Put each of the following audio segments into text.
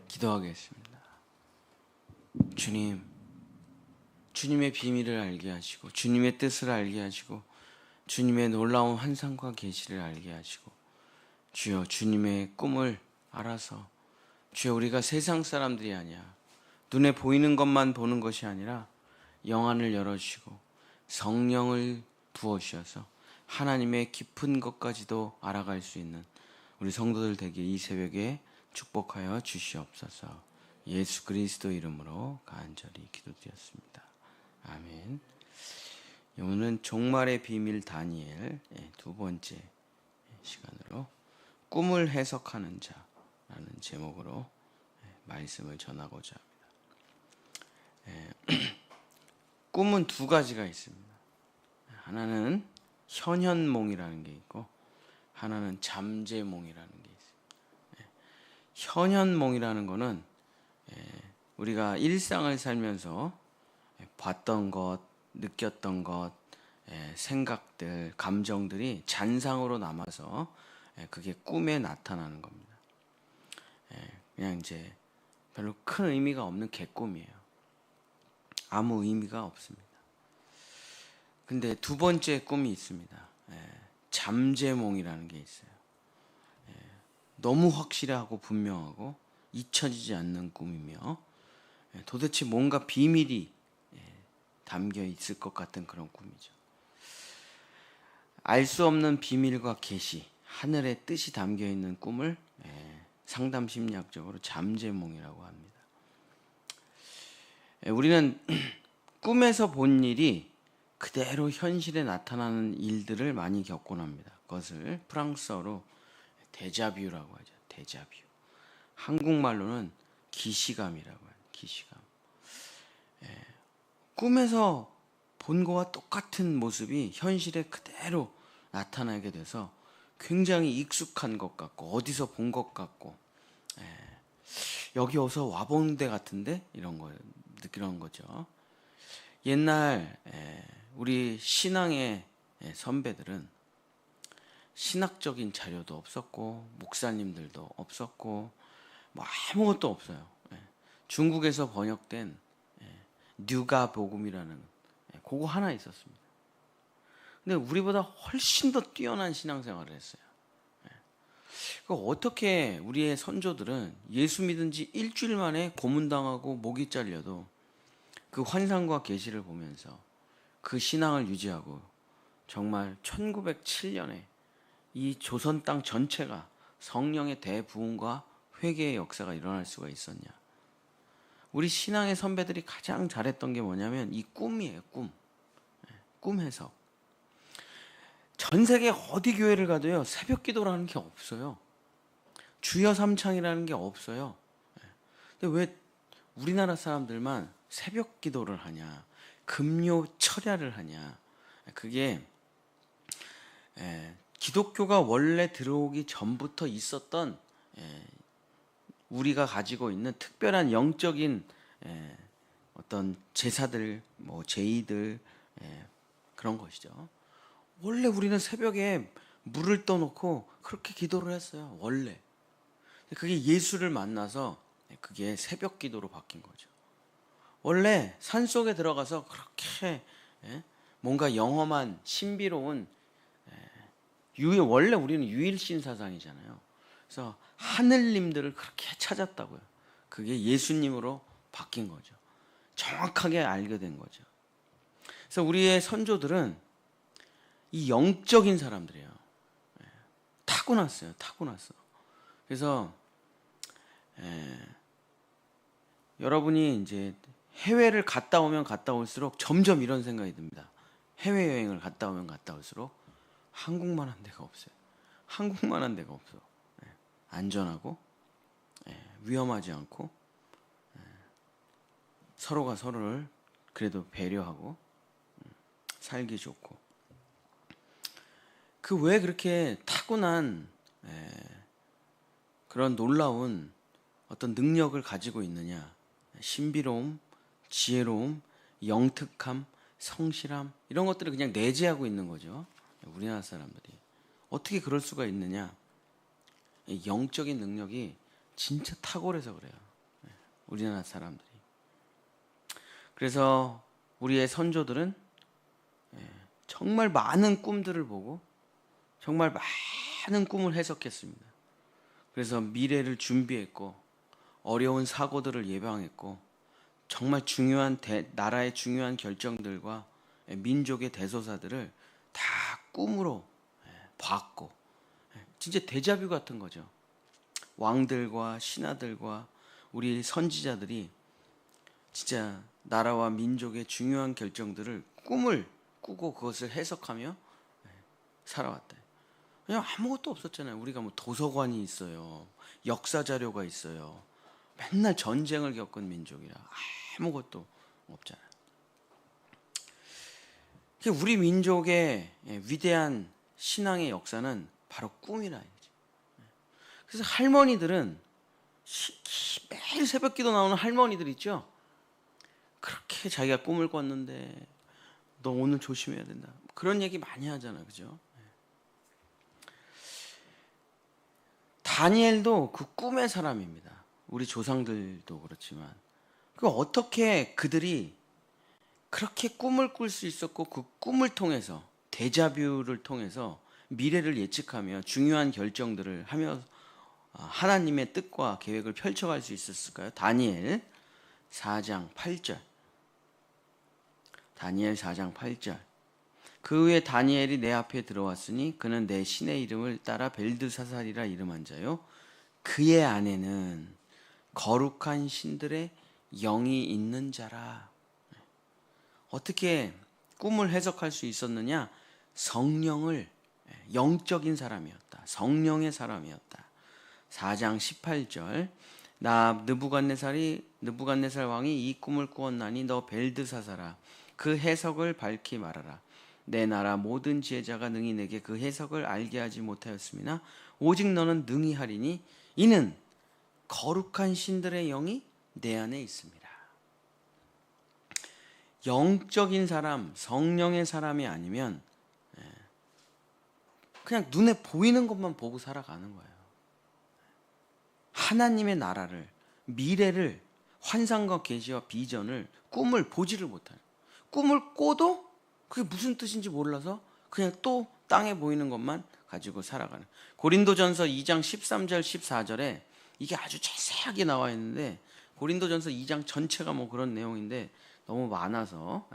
기도하겠습니다. 주님, 주님의 비밀을 알게 하시고 주님의 뜻을 알게 하시고 주님의 놀라운 환상과 계시를 알게 하시고 주여 주님의 꿈을 알아서 주여 우리가 세상 사람들이 아니야 눈에 보이는 것만 보는 것이 아니라 영안을 열어주시고 성령을 부어주셔서 하나님의 깊은 것까지도 알아갈 수 있는 우리 성도들 되게 이 새벽에 축복하여 주시옵소서. 예수 그리스도 이름으로 간절히 기도드렸습니다. 아멘. 오늘은 종말의 비밀 다니엘 두 번째 시간으로 꿈을 해석하는 자라는 제목으로 말씀을 전하고자 합니다. 꿈은 두 가지가 있습니다. 하나는 현현몽이라는 게 있고 하나는 잠재몽이라는 게 있습니다. 현현몽이라는 거는 우리가 일상을 살면서 봤던 것, 느꼈던 것, 생각들, 감정들이 잔상으로 남아서 그게 꿈에 나타나는 겁니다. 그냥 이제 별로 큰 의미가 없는 개꿈이에요. 아무 의미가 없습니다. 근데 두 번째 꿈이 있습니다. 잠재몽이라는 게 있어요. 너무 확실하고 분명하고 잊혀지지 않는 꿈이며 도대체 뭔가 비밀이 담겨 있을 것 같은 그런 꿈이죠. 알 수 없는 비밀과 계시, 하늘의 뜻이 담겨 있는 꿈을 상담 심리학적으로 잠재몽이라고 합니다. 우리는 꿈에서 본 일이 그대로 현실에 나타나는 일들을 많이 겪곤 합니다. 그것을 프랑스어로 데자뷰라고 하죠. 데자뷰. 한국말로는 기시감이라고 해요. 기시감. 꿈에서 본 거와 똑같은 모습이 현실에 그대로 나타나게 돼서 굉장히 익숙한 것 같고 어디서 본 것 같고 여기 어디서 와본 데 같은데 이런 거죠. 옛날 우리 신앙의 선배들은 신학적인 자료도 없었고 목사님들도 없었고 뭐 아무것도 없어요. 중국에서 번역된 뉴가 복음이라는 그거 하나 있었습니다. 근데 우리보다 훨씬 더 뛰어난 신앙생활을 했어요. 어떻게 우리의 선조들은 예수 믿은 지 일주일 만에 고문당하고 목이 잘려도 그 환상과 계시를 보면서 그 신앙을 유지하고 정말 1907년에 이 조선 땅 전체가 성령의 대부흥과 회개의 역사가 일어날 수가 있었냐. 우리 신앙의 선배들이 가장 잘했던 게 뭐냐면 이 꿈이에요. 꿈 해석. 전 세계 어디 교회를 가도요 새벽 기도라는 게 없어요. 주여 삼창이라는 게 없어요. 근데 왜 우리나라 사람들만 새벽 기도를 하냐, 금요 철야를 하냐. 그게 기독교가 원래 들어오기 전부터 있었던 우리가 가지고 있는 특별한 영적인 어떤 제사들, 뭐 제의들 그런 것이죠. 원래 우리는 새벽에 물을 떠놓고 그렇게 기도를 했어요. 원래. 그게 예수를 만나서 그게 새벽 기도로 바뀐 거죠. 원래 산속에 들어가서 그렇게 뭔가 영험한 신비로운 원래 우리는 유일신 사상이잖아요. 그래서 하늘님들을 그렇게 찾았다고요. 그게 예수님으로 바뀐 거죠. 정확하게 알게 된 거죠. 그래서 우리의 선조들은 이 영적인 사람들이에요. 타고났어요. 타고났어. 그래서 여러분이 이제 해외를 갔다 오면 갔다 올수록 점점 이런 생각이 듭니다. 해외여행을 갔다 오면 갔다 올수록 한국만한 데가 없어요. 한국만한 데가 없어. 안전하고 위험하지 않고 서로가 서로를 그래도 배려하고 살기 좋고 그 왜 그렇게 타고난 그런 놀라운 어떤 능력을 가지고 있느냐. 신비로움, 지혜로움, 영특함, 성실함 이런 것들을 그냥 내재하고 있는 거죠. 우리나라 사람들이. 어떻게 그럴 수가 있느냐. 영적인 능력이 진짜 탁월해서 그래요. 우리나라 사람들이. 그래서 우리의 선조들은 정말 많은 꿈들을 보고 정말 많은 꿈을 해석했습니다. 그래서 미래를 준비했고 어려운 사고들을 예방했고 정말 중요한 나라의 중요한 결정들과 민족의 대소사들을 다 꿈으로 봤고 진짜 데자뷰 같은 거죠. 왕들과 신하들과 우리 선지자들이 진짜 나라와 민족의 중요한 결정들을 꿈을 꾸고 그것을 해석하며 살아왔다. 그냥 아무것도 없었잖아요. 우리가 뭐 도서관이 있어요. 역사 자료가 있어요. 맨날 전쟁을 겪은 민족이라 아무것도 없잖아요. 우리 민족의 위대한 신앙의 역사는 바로 꿈이라 이거지. 그래서 할머니들은 매일 새벽 기도 나오는 할머니들 있죠. 그렇게 자기가 꿈을 꿨는데 너 오늘 조심해야 된다. 그런 얘기 많이 하잖아, 그죠? 다니엘도 그 꿈의 사람입니다. 우리 조상들도 그렇지만 그 어떻게 그들이 그렇게 꿈을 꿀 수 있었고 그 꿈을 통해서 데자뷰를 통해서 미래를 예측하며 중요한 결정들을 하며 하나님의 뜻과 계획을 펼쳐갈 수 있었을까요? 다니엘 4장 8절. 다니엘 4장 8절. 그 후에 다니엘이 내 앞에 들어왔으니 그는 내 신의 이름을 따라 벨드사살이라 이름한 자요. 그의 안에는 거룩한 신들의 영이 있는 자라. 어떻게 꿈을 해석할 수 있었느냐? 성령을 영적인 사람이었다. 성령의 사람이었다. 4장 18절. 나 느부갓네살 왕이 이 꿈을 꾸었나니 너 벨드사살아 그 해석을 밝히 말하라. 내 나라 모든 지혜자가 능히 내게 그 해석을 알게 하지 못하였음이나 오직 너는 능히 하리니 이는 거룩한 신들의 영이 내 안에 있습니다. 영적인 사람, 성령의 사람이 아니면 그냥 눈에 보이는 것만 보고 살아가는 거예요. 하나님의 나라를, 미래를, 환상과 계시와 비전을, 꿈을 보지를 못하는, 꿈을 꿔도 그게 무슨 뜻인지 몰라서 그냥 또 땅에 보이는 것만 가지고 살아가는. 고린도전서 2장 13절 14절에 이게 아주 자세하게 나와 있는데 고린도전서 2장 전체가 뭐 그런 내용인데 너무 많아서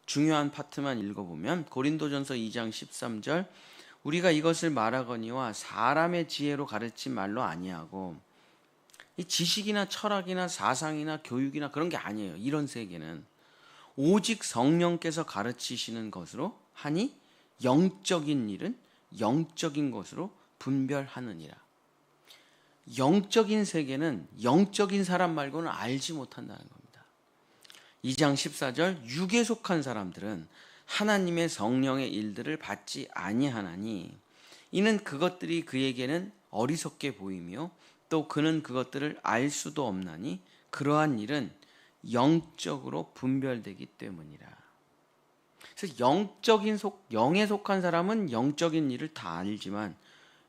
중요한 파트만 읽어보면 고린도전서 2장 13절 우리가 이것을 말하거니와 사람의 지혜로 가르친 말로 아니하고 이 지식이나 철학이나 사상이나 교육이나 그런 게 아니에요. 이런 세계는 오직 성령께서 가르치시는 것으로 하니 영적인 일은 영적인 것으로 분별하느니라. 영적인 세계는 영적인 사람 말고는 알지 못한다는 겁니다. 2장 14절 육에 속한 사람들은 하나님의 성령의 일들을 받지 아니하나니 이는 그것들이 그에게는 어리석게 보이며 또 그는 그것들을 알 수도 없나니 그러한 일은 영적으로 분별되기 때문이라. 그래서 영에 속한 사람은 영적인 일을 다 알지만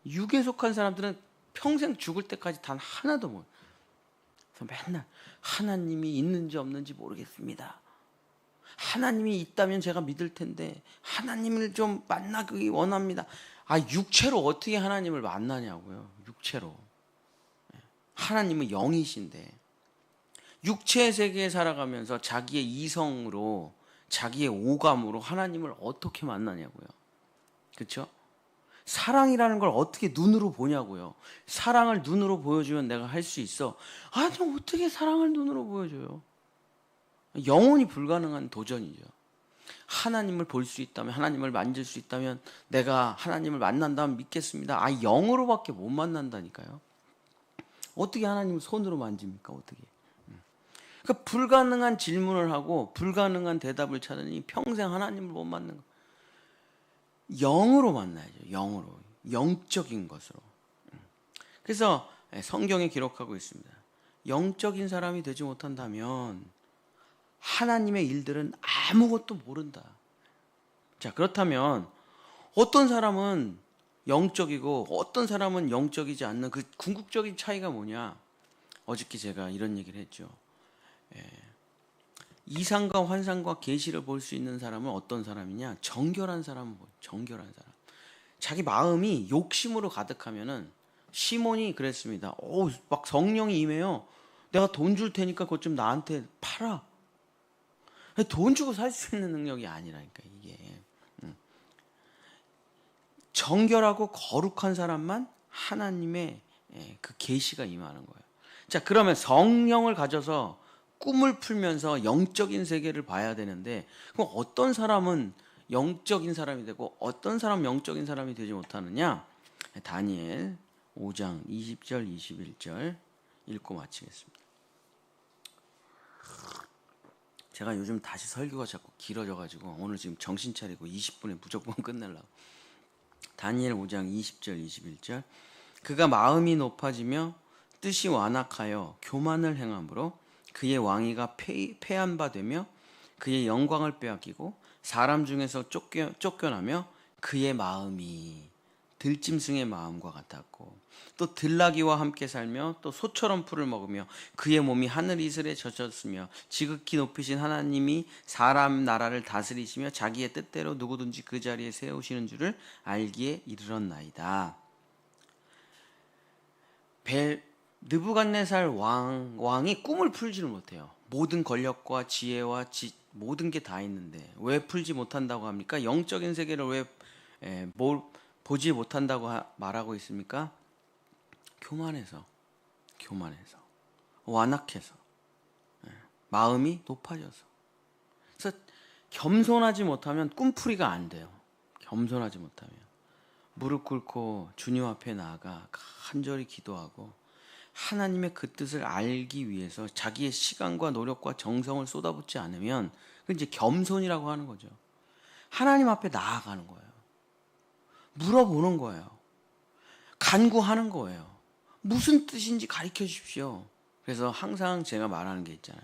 육에 속한 사람들은 평생 죽을 때까지 단 하나도 못. 그래서 맨날 하나님이 있는지 없는지 모르겠습니다. 하나님이 있다면 제가 믿을 텐데 하나님을 좀 만나기 원합니다. 육체로 어떻게 하나님을 만나냐고요. 육체로. 하나님은 영이신데 육체의 세계에 살아가면서 자기의 이성으로 자기의 오감으로 하나님을 어떻게 만나냐고요. 그렇죠? 사랑이라는 걸 어떻게 눈으로 보냐고요. 사랑을 눈으로 보여주면 내가 할 수 있어. 좀 어떻게 사랑을 눈으로 보여줘요. 영원히 불가능한 도전이죠. 하나님을 볼 수 있다면, 하나님을 만질 수 있다면 내가 하나님을 만난다면 믿겠습니다. 영으로밖에 못 만난다니까요. 어떻게 하나님을 손으로 만집니까? 어떻게? 그러니까 불가능한 질문을 하고 불가능한 대답을 찾으니 평생 하나님을 못 만나는 거. 영으로 만나야죠. 영으로. 영적인 것으로. 그래서 성경에 기록하고 있습니다. 영적인 사람이 되지 못한다면 하나님의 일들은 아무것도 모른다. 자, 그렇다면 어떤 사람은 영적이고 어떤 사람은 영적이지 않는 그 궁극적인 차이가 뭐냐? 어저께 제가 이런 얘기를 했죠. 이상과 환상과 계시를 볼 수 있는 사람은 어떤 사람이냐? 정결한 사람은 뭐예요? 정결한 사람. 자기 마음이 욕심으로 가득하면은 시몬이 그랬습니다. 막 성령이 임해요. 내가 돈 줄 테니까 그것 좀 나한테 팔아. 돈 주고 살 수 있는 능력이 아니라니까 이게. 정결하고 거룩한 사람만 하나님의 그 계시가 임하는 거예요. 자, 그러면 성령을 가져서 꿈을 풀면서 영적인 세계를 봐야 되는데, 그럼 어떤 사람은 영적인 사람이 되고 어떤 사람은 영적인 사람이 되지 못하느냐? 다니엘 5장 20절 21절 읽고 마치겠습니다. 제가 요즘 다시 설교가 자꾸 길어져가지고 오늘 지금 정신 차리고 20분에 무조건 끝내려고. 다니엘 5장 20절 21절 그가 마음이 높아지며 뜻이 완악하여 교만을 행함으로 그의 왕위가 패한 바 되며 그의 영광을 빼앗기고 사람 중에서 쫓겨나며 그의 마음이 들짐승의 마음과 같았고 또 들나귀와 함께 살며 또 소처럼 풀을 먹으며 그의 몸이 하늘 이슬에 젖었으며 지극히 높이신 하나님이 사람 나라를 다스리시며 자기의 뜻대로 누구든지 그 자리에 세우시는 줄을 알기에 이르렀나이다. 느부갓네살 왕이 꿈을 풀지를 못해요. 모든 권력과 지혜와 모든 게 다 있는데 왜 풀지 못한다고 합니까? 영적인 세계를 왜 보지 못한다고 말하고 있습니까? 교만해서 완악해서 마음이 높아져서. 그래서 겸손하지 못하면 꿈풀이가 안 돼요. 겸손하지 못하면 무릎 꿇고 주님 앞에 나아가 간절히 기도하고 하나님의 그 뜻을 알기 위해서 자기의 시간과 노력과 정성을 쏟아붓지 않으면 그건 이제 겸손이라고 하는 거죠. 하나님 앞에 나아가는 거예요. 물어보는 거예요. 간구하는 거예요. 무슨 뜻인지 가르쳐 주십시오. 그래서 항상 제가 말하는 게 있잖아요.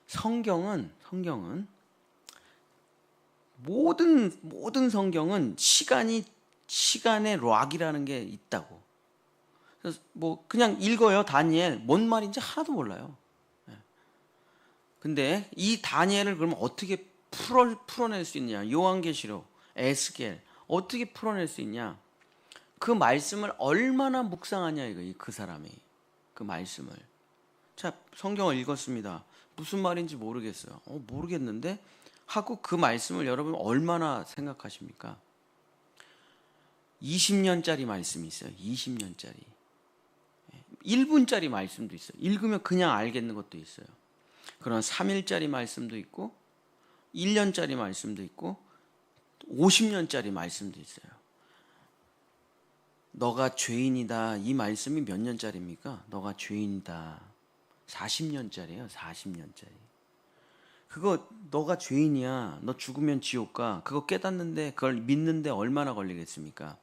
성경은 모든 성경은 시간의 락이라는 게 있다고. 그래서 뭐 그냥 읽어요. 다니엘 뭔 말인지 하나도 몰라요. 근데 이 다니엘을 그러면 어떻게 풀어낼 수 있냐? 요한계시록, 에스겔 어떻게 풀어낼 수 있냐? 그 말씀을 얼마나 묵상하냐 이거 그 사람이 그 말씀을. 자, 성경을 읽었습니다. 무슨 말인지 모르겠어요. 모르겠는데 하고 그 말씀을 여러분 얼마나 생각하십니까? 20년짜리 말씀이 있어요. 20년짜리. 1분짜리 말씀도 있어요. 읽으면 그냥 알겠는 것도 있어요. 그런 3일짜리 말씀도 있고 1년짜리 말씀도 있고 50년짜리 말씀도 있어요. 너가 죄인이다 이 말씀이 몇 년짜리입니까? 너가 죄인이다 40년짜리예요. 40년짜리. 그거 너가 죄인이야 너 죽으면 지옥 가 그거 깨닫는데 그걸 믿는데 얼마나 걸리겠습니까?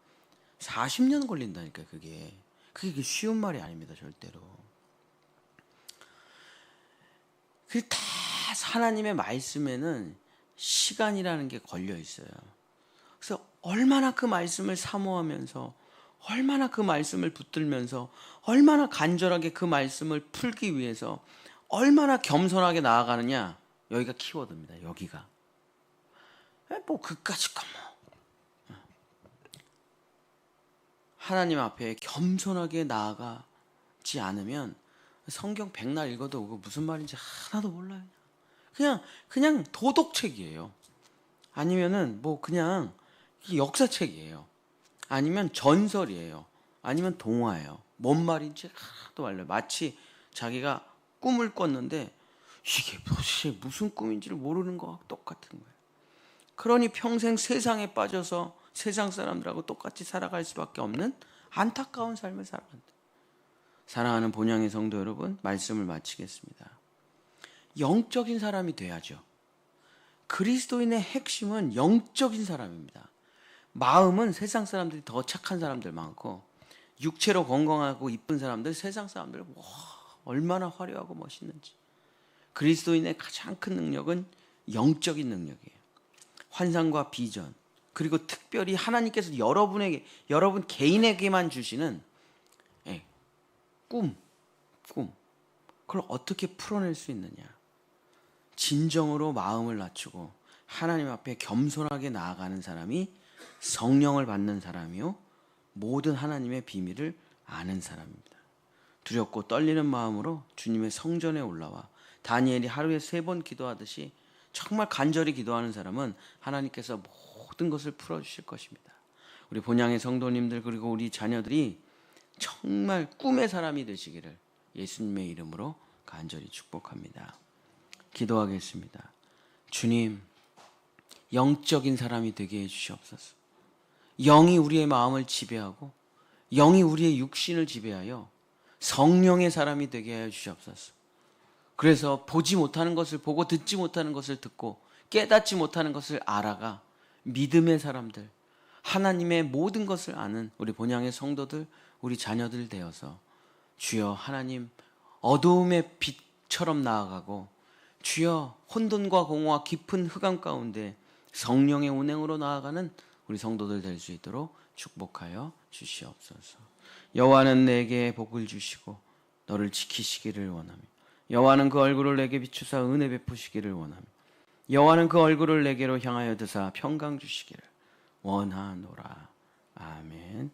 40년 걸린다니까. 그게 쉬운 말이 아닙니다. 절대로. 그게 다 하나님의 말씀에는 시간이라는 게 걸려 있어요. 그래서 얼마나 그 말씀을 사모하면서 얼마나 그 말씀을 붙들면서 얼마나 간절하게 그 말씀을 풀기 위해서 얼마나 겸손하게 나아가느냐. 여기가 키워드입니다. 여기가. 뭐 그까짓 거 뭐. 하나님 앞에 겸손하게 나아가지 않으면 성경 백날 읽어도 무슨 말인지 하나도 몰라요. 그냥 도덕책이에요. 아니면은 뭐 그냥 역사책이에요. 아니면 전설이에요. 아니면 동화예요. 뭔 말인지 하나도 몰라요. 마치 자기가 꿈을 꿨는데 이게 도대체 무슨 꿈인지를 모르는 거와 똑같은 거예요. 그러니 평생 세상에 빠져서 세상 사람들하고 똑같이 살아갈 수밖에 없는 안타까운 삶을 살아간다. 사랑하는 본향의 성도 여러분, 말씀을 마치겠습니다. 영적인 사람이 돼야죠. 그리스도인의 핵심은 영적인 사람입니다. 마음은 세상 사람들이 더 착한 사람들 많고 육체로 건강하고 이쁜 사람들, 세상 사람들 얼마나 화려하고 멋있는지. 그리스도인의 가장 큰 능력은 영적인 능력이에요. 환상과 비전, 그리고 특별히 하나님께서 여러분 개인에게만 주시는 꿈, 꿈, 그걸 어떻게 풀어낼 수 있느냐? 진정으로 마음을 낮추고 하나님 앞에 겸손하게 나아가는 사람이 성령을 받는 사람이요, 모든 하나님의 비밀을 아는 사람입니다. 두렵고 떨리는 마음으로 주님의 성전에 올라와 다니엘이 하루에 3번 기도하듯이 정말 간절히 기도하는 사람은 하나님께서 모든 것을 풀어주실 것입니다. 우리 본향의 성도님들 그리고 우리 자녀들이 정말 꿈의 사람이 되시기를 예수님의 이름으로 간절히 축복합니다. 기도하겠습니다. 주님, 영적인 사람이 되게 해주시옵소서. 영이 우리의 마음을 지배하고 영이 우리의 육신을 지배하여 성령의 사람이 되게 하여 주시옵소서. 그래서 보지 못하는 것을 보고 듣지 못하는 것을 듣고 깨닫지 못하는 것을 알아가 믿음의 사람들, 하나님의 모든 것을 아는 우리 본향의 성도들, 우리 자녀들 되어서 주여 하나님 어두움의 빛처럼 나아가고 주여 혼돈과 공허와 깊은 흑암 가운데 성령의 운행으로 나아가는 우리 성도들 될 수 있도록 축복하여 주시옵소서. 여호와는 내게 복을 주시고 너를 지키시기를 원하며 여호와는 그 얼굴을 내게 비추사 은혜 베푸시기를 원하며 여호와는 그 얼굴을 내게로 향하여 드사 평강 주시기를 원하노라. 아멘.